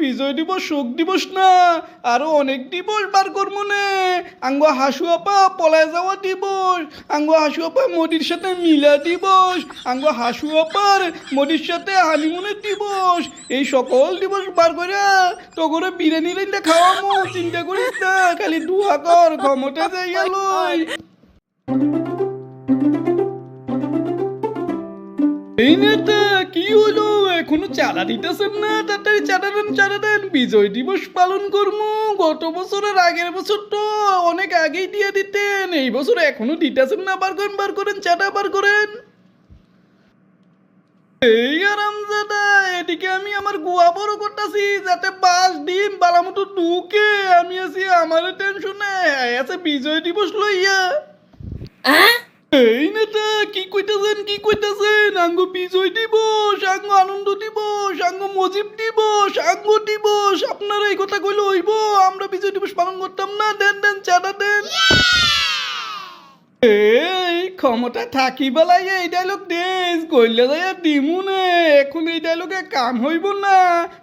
বিজয় দিবস শোক দিবস না আরো অনেক দিবস বার করবো নে। আঙ্গ হাসু আপা পলায় যাওয়া দিবস, আঙ্গ হাসু আপা মোদির সাথে মিলা দিবস, আঙ্গ হাসু আপার মোদির সাথে হানিমুনের দিবস, এই সকল দিবস বার করে তো করে বিরিয়ানি রাইন্দা খাওয়ামো। চিন্তা করিস না, খালি দুয়া কর ক্ষমতা যাইয়া লই। এই নেতা কি হলো, এখনো চাঁদা দিতেছেন না? তাড়াতাড়ি চাঁদা দেন, বিজয় দিবস পালন করবো। গত বছরের আগের বছর তো অনেক আগেই দিয়ে দিতেন, এই বছর এখনো দিতেছেন না। বার করেন চাঁদা বার করেন। এই আরামজাদা, এদিকে আমি আমার গুয়া বড় করতেছি যাতে বাস ডিম বালামতো ঢুকে। আমি আছি আমার টেনশনে, আছে বিজয় দিবস লইয়া। এই নেতা কি কইতাছেন? আঙ্গ বিজয় দিবস, আঙ্গ আনন্দ দিবস, আঙ্গ মজিব দিবস, আঙ্গ দিবস, আপনারা এই কথা কইলে হইব? আমরা বিজয় দিবস পালন করতাম না? দেন চাঁদা দেন। এই ক্ষমতা থাকি বেলায় এই ডায়লগ দেশ কইলে যাই দিমু নে। এখন এই ডায়লগে কাম হইব না।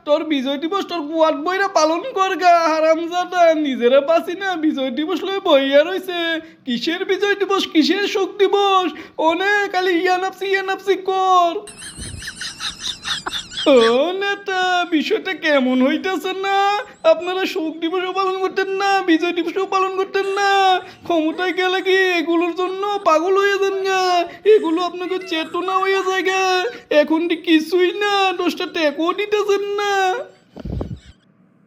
তোর বিজয় দিবস তোর কুয়াত বইরা পালন করগা হারামজাদা। নিজেরা পাসি না, বিজয় দিবস লই বইয়া রইছে। কিসের বিজয় দিবস, কিসের শোক দিবস? অনেক খালি ইয়ানাপসি কর। ও নেতা, বিষয়টা কেমন হইতেছে না? আপনারা শোক দিবসও পালন করতেন না, বিজয় দিবসও পালন করতেন না। ক্ষমতায় গেলে কি এগুলোর জন্য পাগল হয়ে যান গা? এগুলো আপনাকে চেতনা হয়ে যায় গা। এখন কিছুই না, দোষটা টেকও দিতেছেন না।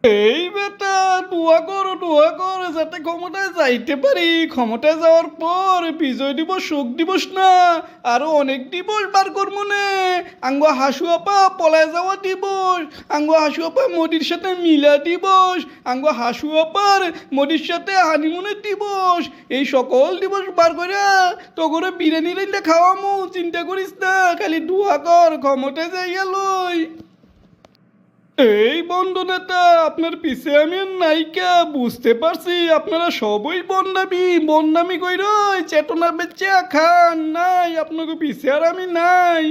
এই বেটা দোয়া কর যাতে ক্ষমতায় যাইতে পারি। ক্ষমতায় যাওয়ার পর বিজয় দিবস শোক দিবস না আরো অনেক দিবস বার করবো নে। আঙ্গ হাসু আপা পলায় যাওয়া দিবস, আঙ্গ হাসু আপা মোদির সাথে মিলা দিবস, আঙ্গ হাসু আপার মোদির সাথে হানিমুনের দিবস, এই সকল দিবস বার করে তো করে বিরিয়ানি রাইন্দা খাওয়ামো। চিন্তা করিস না, খালি দোয়া কর ক্ষমতায় যাইয়া লই। এই বন্ধু নেতা, আপনার পিছে আমি নায়িকা বুঝতে পারছি। আপনারা সবই বন্ডামি কইর চেতনা বেচা খান নাই, আপনাকে পিছে আর আমি নাই।